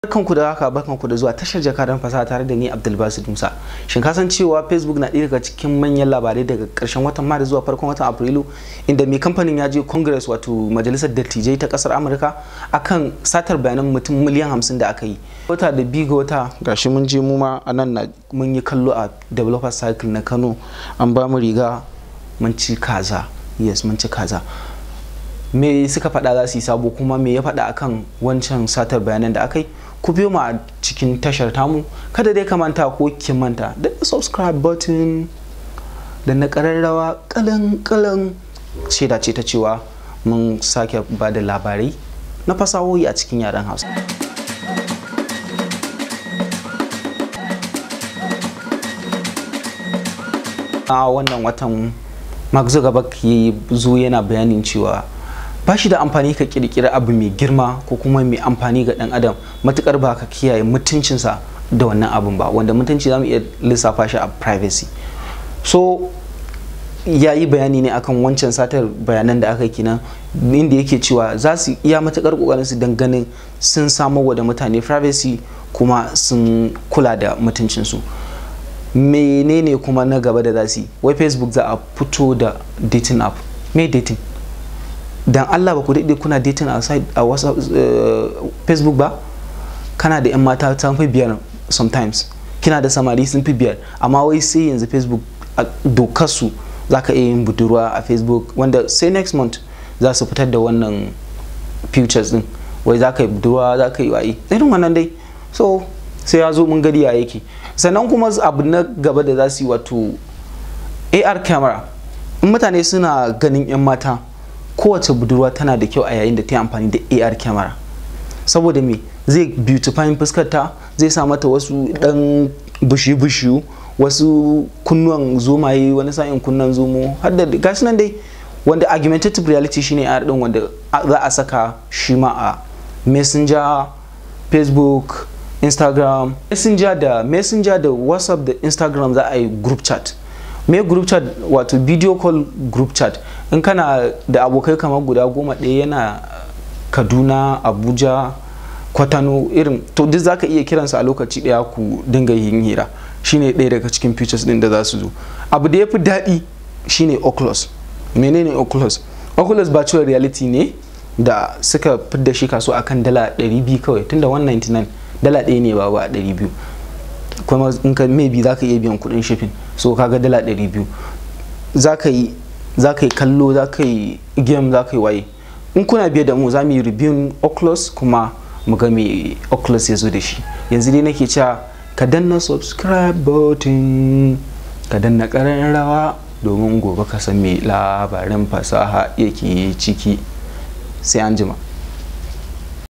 Barkanku da haka, barkanku da zuwa tashar jakadan fasaha tare da ni Abdulbasit Musa. Shin ka san cewa Facebook na ɗaya daga cikin manyan labarai daga ƙarshen watan Maris zuwa farkon watan Afrilu, inda mai kamfanin ya je Congress wato majalisar dattijai ta ƙasar Amurka akan satar bayanan mutum miliyan 50 da aka yi. Wata da biyu ga wata gashi mun je mu ma anan mun yi kallo a developer cycle na Kano, an ba mu riga mun ci kaza. Yes, mun ci kaza. Me suka faɗa za su yi sabo, kuma me ya faɗa akan wancan satar bayanan da aka yi? Ku biyo mu a cikin tashar tamu. Kada dai ka manta ko ki manta da subscribe button da na ƙararrawa kalan shaida ce ta cewa mun sake ba da labarai na fasahohi a cikin yaren Hausa. A wannan watan Mark Zuckerberg ya zo yana bayanin cewa ba shi da amfani ka kirkira abu mai girma ko kuma mai amfani ga dan adam matukar ba ka kiyaye mutuncinsa da wannan abun ba, wanda mutunci zamu iya lissafa shi a privacy. So yayi bayani ne akan wancan satar bayanan da aka yi kenan, inda yake cewa za su iya matukar kokarin su dangane sun samarwa da mutane privacy kuma sun kula da mutuncinsu. Menene kuma na gaba da za su yi? Wai Facebook za a fito da dating app. Me dating? Dan Allah ba ku daɗe kuna dating a WhatsApp, Facebook ba? Kana da 'yan mata sun fi biyar sometimes, kina da samari sun fi biyar, amma wai sai yanzu Facebook a dokar su za ka iya yin budurwa a Facebook, wanda sai next month za su fitar da wannan futures din, wai za ka yi budurwa, za ka yi waye irin wannan dai. So sai ya zo mun gari ya yake. Sannan kuma abu na gaba da za su yi wato AR camera. In mutane suna ganin 'yan mata, kowace budurwa tana da kyau a yayin da ta yi amfani da AR camera, saboda me zai beautifying fuskar ta, zai sa mata wasu dan bushu wasu kunnuwan zomaye, wani sa'in kunnan zomo, har da gashi nan dai, wanda augmentative reality shine AR din, wanda za a saka shi ma a Messenger, Facebook, Instagram, Messenger da WhatsApp da Instagram za a yi group chat. Me group chat? Wato video call group chat. In kana da abokai kamar guda 10, ɗaya yana Kaduna, Abuja, Kwatano irin, to duk zaka iya kiransa a lokaci ɗaya ku dinga yin hira. Shine ɗaya daga cikin features din da za su zo. Abu da yafi daɗi shine Oculus. Menene Oculus? Oculus virtual reality ne da suka fidda shi kaso akan dala 200 kawai, tunda 199 dala ɗaya ne ba a 200, kuma in ka maybe za ka iya biyan kudin shipping, so kaga dala 200 za ka yi kallo, za ka yi game, za ka yi waye. In kuna biye da mu za mu yi review Oculus kuma mu ga me Oculus ya zo da shi. Yanzu dai nake cewa ka danna subscribe button, ka danna ƙararrawa domin gobe ka san me labarin fasaha yake ciki. Sai anjima.